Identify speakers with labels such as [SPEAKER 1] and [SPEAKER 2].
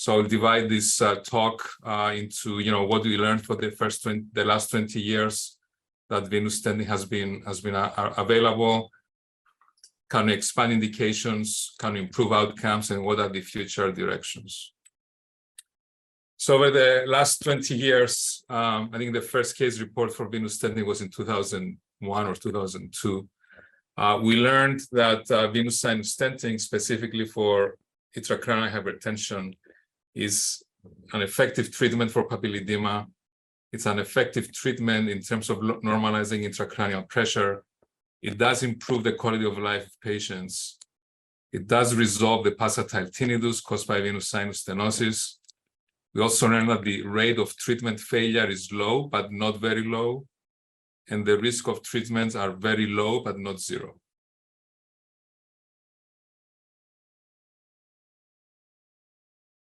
[SPEAKER 1] So I'll divide this talk into, what do we learn for the last 20 years that venous stenting has been available? Can we expand indications? Can we improve outcomes? And what are the future directions? So over the last 20 years, I think the first case report for venous stenting was in 2001 or 2002. We learned that venous sinus stenting, specifically for intracranial hypertension, is an effective treatment for papilledema. It's an effective treatment in terms of normalizing intracranial pressure. It does improve the quality of life of patients. It does resolve the pulsatile tinnitus caused by venous sinus stenosis. We also learned that the rate of treatment failure is low, but not very low. And the risk of treatments are very low, but not zero.